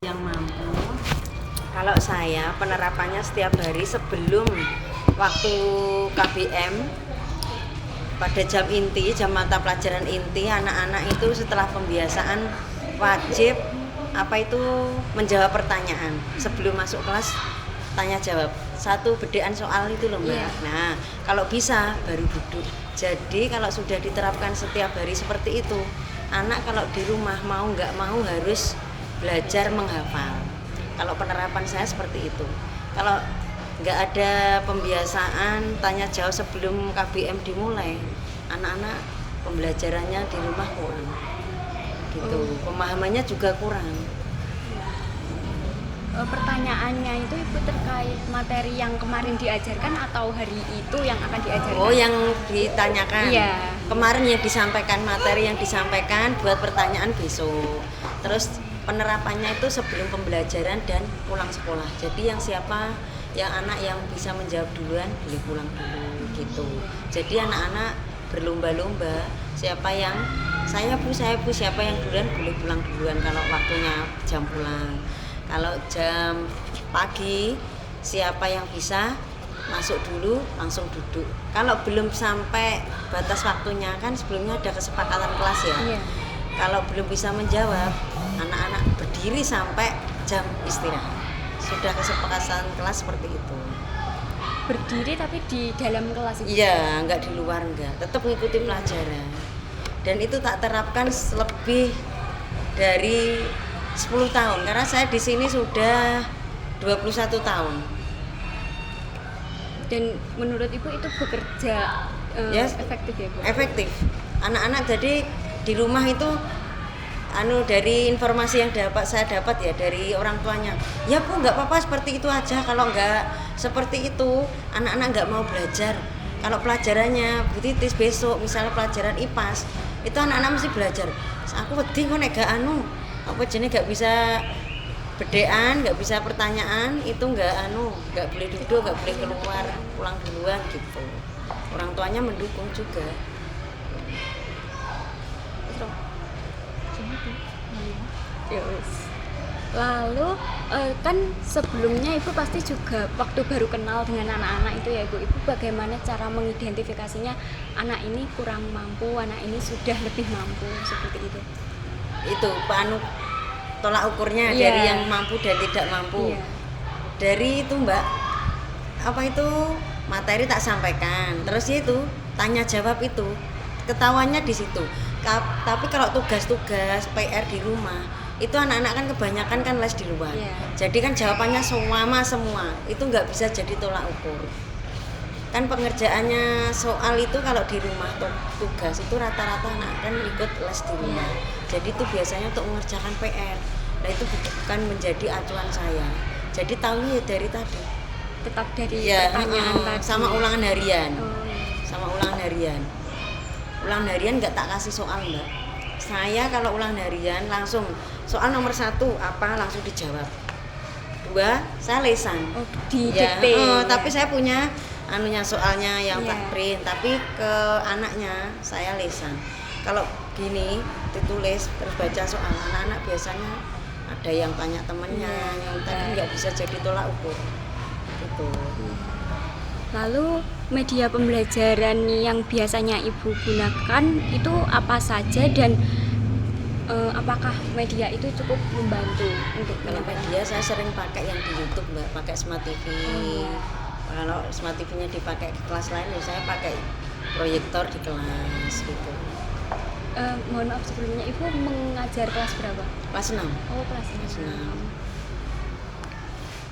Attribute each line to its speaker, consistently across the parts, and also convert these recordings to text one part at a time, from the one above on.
Speaker 1: yang mampu. Kalau saya penerapannya setiap hari sebelum waktu KBM pada jam inti, jam mata pelajaran inti, anak-anak itu setelah pembiasaan wajib menjawab pertanyaan sebelum masuk kelas, tanya jawab satu bedean soal itu loh Mbak. Nah kalau bisa baru duduk. Jadi kalau sudah diterapkan setiap hari seperti itu, anak kalau di rumah mau nggak mau harus belajar menghafal. Kalau penerapan saya seperti itu. Kalau nggak ada pembiasaan tanya jawab sebelum KBM dimulai, anak-anak pembelajarannya di rumah kurang gitu, pemahamannya juga kurang.
Speaker 2: Pertanyaannya itu Ibu terkait materi yang kemarin diajarkan atau hari itu yang akan diajarkan?
Speaker 1: Oh, yang ditanyakan.
Speaker 2: Iya.
Speaker 1: Kemarin yang disampaikan, materi yang disampaikan buat pertanyaan besok. Terus penerapannya itu sebelum pembelajaran dan pulang sekolah. Jadi yang anak yang bisa menjawab duluan boleh pulang dulu gitu. Jadi anak-anak berlomba-lomba siapa yang siapa yang duluan boleh pulang duluan kalau waktunya jam pulang. Kalau jam pagi siapa yang bisa masuk dulu langsung duduk. Kalau belum sampai batas waktunya kan sebelumnya ada kesepakatan kelas ya.
Speaker 2: Iya.
Speaker 1: Kalau belum bisa menjawab, anak-anak berdiri sampai jam istirahat. Sudah kesepakatan kelas seperti itu.
Speaker 2: Berdiri tapi di dalam kelas itu?
Speaker 1: Iya, enggak di luar enggak. Tetap mengikuti pelajaran. Dan itu tak terapkan lebih dari 10 tahun karena saya di sini sudah 21 tahun.
Speaker 2: Dan menurut Ibu itu bekerja efektif ya Bu?
Speaker 1: Efektif. Anak-anak jadi di rumah itu dari informasi yang saya dapat ya dari orang tuanya. Ya Bu, nggak apa-apa seperti itu aja. Kalau nggak seperti itu, anak-anak nggak mau belajar. Kalau pelajarannya Bu Titis besok misalnya pelajaran IPAS, itu anak-anak mesti belajar. Aku wedi kok nek gak nggak bisa bedean, nggak bisa pertanyaan, itu nggak boleh duduk, nggak boleh keluar, pulang duluan gitu. Orang tuanya mendukung juga.
Speaker 2: Lalu kan sebelumnya Ibu pasti juga waktu baru kenal dengan anak-anak itu ya Ibu bagaimana cara mengidentifikasinya anak ini kurang mampu, anak ini sudah lebih mampu seperti itu?
Speaker 1: Itu tolak ukurnya dari yang mampu dan tidak mampu. Dari itu Mbak, materi tak sampaikan, terus itu tanya jawab itu ketahuannya di situ. Tapi kalau tugas-tugas PR di rumah itu anak-anak kan kebanyakan kan les di luar, jadi kan jawabannya semua itu nggak bisa jadi tolak ukur. Kan pengerjaannya soal itu kalau di rumah tugas itu rata-rata anak kan ikut les di rumah, jadi itu biasanya untuk mengerjakan PR. Nah itu bukan menjadi acuan saya, jadi tahunya dari tadi,
Speaker 2: tetap dari pertanyaan tadi
Speaker 1: sama ulangan harian. Sama ulangan harian nggak tak kasih soal Mbak. Saya kalau ulangan harian langsung soal nomor 1 apa langsung dijawab. 2 saya lesan.
Speaker 2: Di dikte.
Speaker 1: Tapi saya punya soalnya yang tak print, tapi ke anaknya saya lesan. Kalau gini ditulis terus baca soal, anak-anak biasanya ada yang tanya temennya, yang tadi nggak bisa jadi tolak ukur gitu.
Speaker 2: Lalu media pembelajaran yang biasanya Ibu gunakan itu apa saja dan apakah media itu cukup membantu untuk
Speaker 1: media? Saya sering pakai yang di YouTube Mbak, pakai Smart TV. Kalau Smart TV-nya dipakai ke kelas lain, ya saya pakai proyektor di kelas gitu.
Speaker 2: Mohon maaf sebelumnya, Ibu mengajar kelas berapa?
Speaker 1: Kelas 6.
Speaker 2: Oh, kelas 6.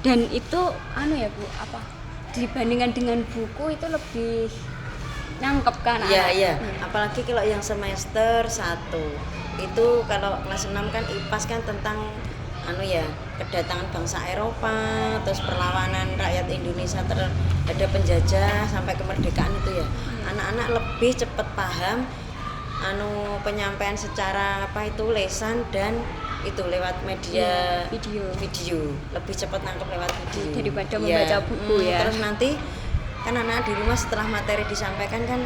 Speaker 2: Dan itu ya Bu, dibandingkan dengan buku itu lebih nangkep kan?
Speaker 1: Iya. Apalagi kalau yang semester 1 itu kalau kelas 6 kan IPAS kan tentang kedatangan bangsa Eropa, terus perlawanan rakyat Indonesia terhadap penjajah sampai kemerdekaan itu ya. Anak-anak lebih cepat paham penyampaian secara lesan dan itu lewat media video lebih cepat nangkep lewat video
Speaker 2: daripada membaca buku ya.
Speaker 1: Terus nanti kan anak di rumah setelah materi disampaikan kan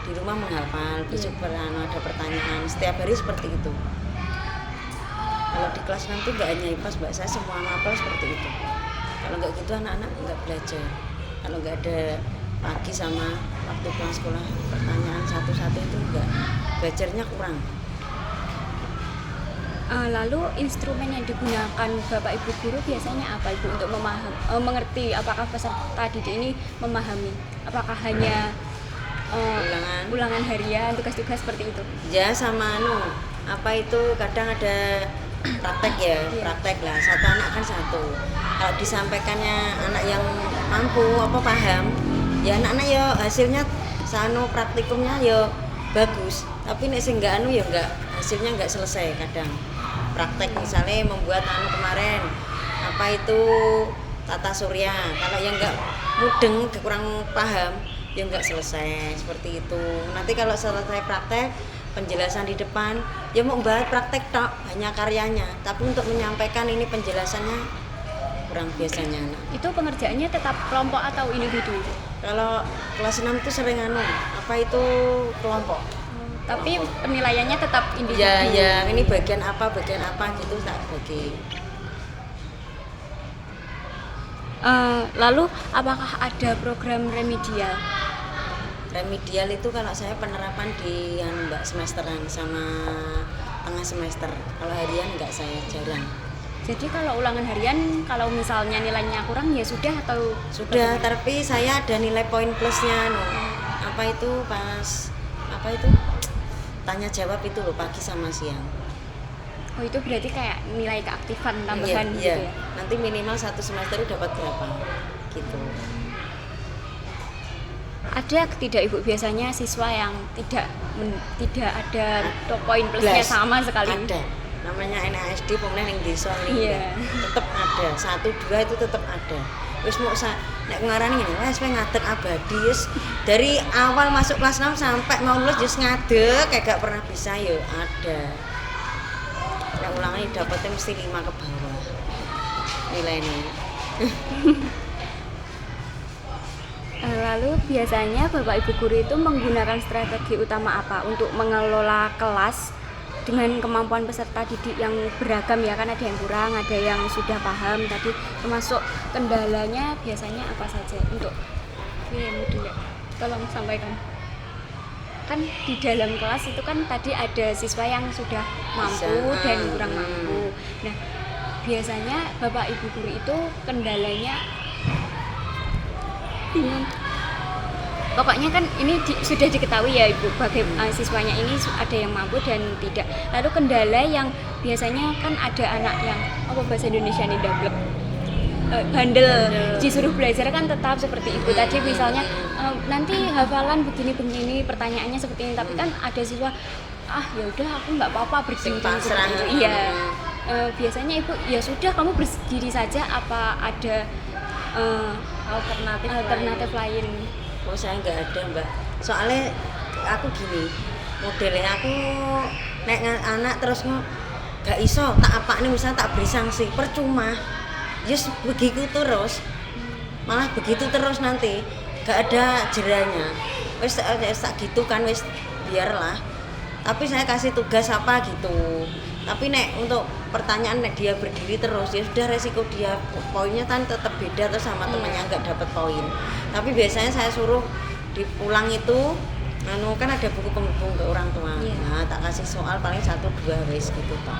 Speaker 1: di rumah menghafal, besok ada pertanyaan setiap hari seperti itu. Kalau di kelas 6 tuh nggak hanya IPA Mbak, saya semua mapel seperti itu. Kalau nggak gitu anak-anak nggak belajar. Kalau nggak ada pagi sama waktu pulang sekolah pertanyaan satu-satu itu nggak, belajarnya kurang.
Speaker 2: Lalu instrumen yang digunakan Bapak Ibu guru biasanya apa Ibu untuk mengerti apakah peserta didik ini memahami? Apakah hanya ulangan harian, tugas-tugas seperti itu?
Speaker 1: Ya sama apa itu kadang ada praktek ya, praktek lah. Satu anak kan satu. Kalau disampaikannya anak yang mampu apa paham, ya anak-anak ya hasilnya praktikumnya ya bagus. Tapi nek sing enggak ya enggak, hasilnya enggak selesai kadang. Praktek misalnya membuat kemarin apa itu tata surya, kalau yang enggak mudeng kurang paham ya enggak selesai seperti itu. Nanti kalau selesai praktek penjelasan di depan ya mau bahas praktek tok hanya karyanya, tapi untuk menyampaikan ini penjelasannya kurang biasanya.
Speaker 2: Itu pengerjaannya tetap kelompok atau individu?
Speaker 1: Kalau kelas 6 itu sering apa itu kelompok.
Speaker 2: Tapi penilaiannya tetap individu.
Speaker 1: Ya, ini bagian apa gitu tak bagi.
Speaker 2: Lalu apakah ada program remedial?
Speaker 1: Remedial itu kalau saya penerapan di Mbak semesteran sama tengah semester. Kalau harian enggak, saya jarang.
Speaker 2: Jadi kalau ulangan harian kalau misalnya nilainya kurang ya sudah atau
Speaker 1: sudah, tapi saya ada nilai poin plusnya apa itu pas apa itu tanya jawab itu loh pagi sama siang.
Speaker 2: Oh itu berarti kayak nilai keaktifan tambahan gitu ya?
Speaker 1: Nanti minimal 1 semester dapat berapa gitu.
Speaker 2: Ada tidak Ibu biasanya siswa yang tidak ada poin plusnya sama sekali?
Speaker 1: Ada, namanya NASD pemenang yang desa ini tetap ada, 1, 2 itu tetap ada. Wis mau nek ngarani ngene wis ngadeg abadi wis dari awal masuk kelas 6 sampai mau lulus wis ngadeg kayak gak pernah bisa ya ada. Nek ulangan dapatnya mesti 5 ke bawah nilainya.
Speaker 2: Lalu biasanya Bapak Ibu guru itu menggunakan strategi utama apa untuk mengelola kelas dengan kemampuan peserta didik yang beragam ya, kan ada yang kurang, ada yang sudah paham tadi, termasuk kendalanya biasanya apa saja untuk modul ya? Tolong sampaikan. Kan di dalam kelas itu kan tadi ada siswa yang sudah mampu dan kurang mampu. Nah, biasanya Bapak Ibu guru itu kendalanya bingung. Pokoknya kan ini sudah diketahui ya Ibu, bagaimana siswanya ini ada yang mampu dan tidak. Lalu kendala yang biasanya kan ada anak yang apa bahasa Indonesia ini dablek, bandel, disuruh belajar kan tetap seperti itu. Tadi misalnya nanti hafalan begini pertanyaannya seperti ini, tapi kan ada siswa ya udah aku nggak apa-apa berbincang seperti itu. Iya. Biasanya Ibu ya sudah kamu berdiri saja, apa ada alternatif lain?
Speaker 1: Oh saya nggak ada Mbak, soalnya aku gini modelnya, aku nek anak terus nggak iso tak apa nih misalnya tak beri sanksi percuma, just begitu terus malah begitu terus nanti nggak ada jeranya, wes tak gitu kan wes biarlah, tapi saya kasih tugas apa gitu. Tapi nek untuk pertanyaan nek dia berdiri terus ya sudah, resiko dia poinnya kan tetap beda terus sama temannya nggak dapat poin. Tapi biasanya saya suruh dipulang itu kan ada buku penghubung ke orang tua. Nah, tak kasih soal paling 1, 2 wis gitu toh.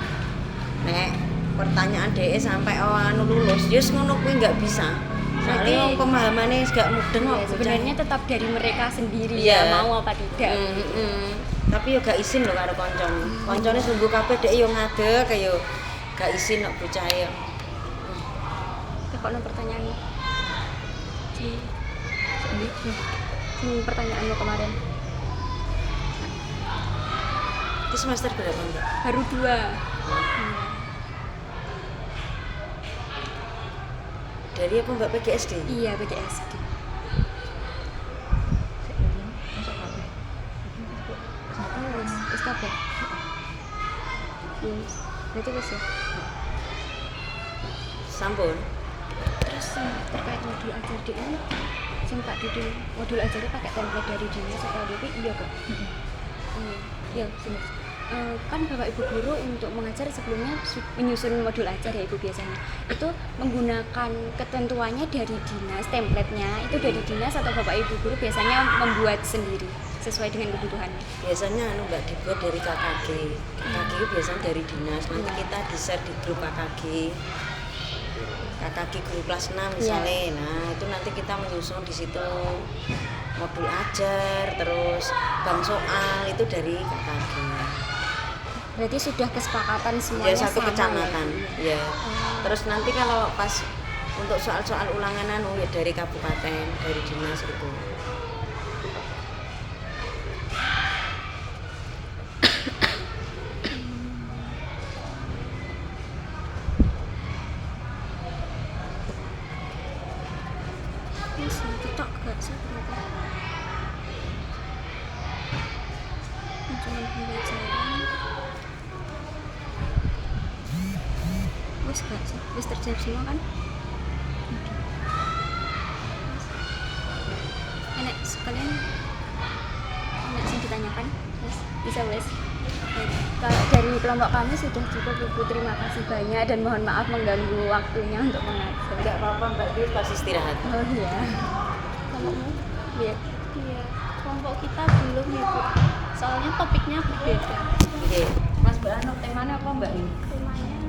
Speaker 1: Nek pertanyaan DE sampai lulus, just ngono kuwi nggak bisa. Soalnya pemahamannya nggak mudeng kok.
Speaker 2: Sebenarnya tetap dari mereka sendiri ya mau apa tidak.
Speaker 1: Tapi yo gak izin lho karo koncone sungguh kabeh dhek yo ngadeg yo gak izin kok bocah yo.
Speaker 2: Tekokno pertanyaanmu. Pertanyaanmu kemarin.
Speaker 1: Itu semester berapa Mbak?
Speaker 2: Baru 2.
Speaker 1: Dari apa Mbak, PGSD?
Speaker 2: Iya, PGSD. Apa? Berarti wis ya.
Speaker 1: Sampun.
Speaker 2: Terus terkait modul ajar di ini, sing Pak Didi modul ajarnya pakai template dari dia sekolah DP iya kok. Iya, sini. kan Bapak Ibu guru untuk mengajar sebelumnya menyusun modul ajar ya Ibu biasanya. Itu menggunakan ketentuannya dari dinas, template-nya itu dari dinas atau Bapak Ibu guru biasanya membuat sendiri sesuai dengan kebutuhannya?
Speaker 1: Biasanya Mbak dibuat dari KKG. KKG itu biasanya dari dinas. Nanti kita di-share di grup KKG. KKG guru kelas 6 misalnya. Nah, itu nanti kita menyusun di situ modul ajar, terus bank soal itu dari KKG.
Speaker 2: Berarti sudah kesepakatan
Speaker 1: Ya
Speaker 2: semuanya
Speaker 1: satu
Speaker 2: sama
Speaker 1: kecamatan.
Speaker 2: ya?
Speaker 1: Ya. Terus nanti kalau pas untuk soal-soal ulangan ya dari kabupaten, dari dinas itu.
Speaker 2: Yes, TikTok gak sih berarti? Cuma pembelajaran. Wes gak sih? Wes terjawab semua kan? Enak sekalian. Enak sih ditanyakan. Wes bisa wes. Kalau dari kelompok kami sudah cukup Ibu, terima kasih banyak dan mohon maaf mengganggu waktunya untuk mengajar.
Speaker 1: Enggak apa-apa Mbak, dia pasti istirahat.
Speaker 2: Oh iya.
Speaker 3: Kelompokmu?
Speaker 2: Iya.
Speaker 3: Iya, kelompok kita belum ya Bu. Soalnya topiknya berbeda.
Speaker 1: Oke. Mas Mbak Ano temanya apa Mbak ini?
Speaker 3: Temanya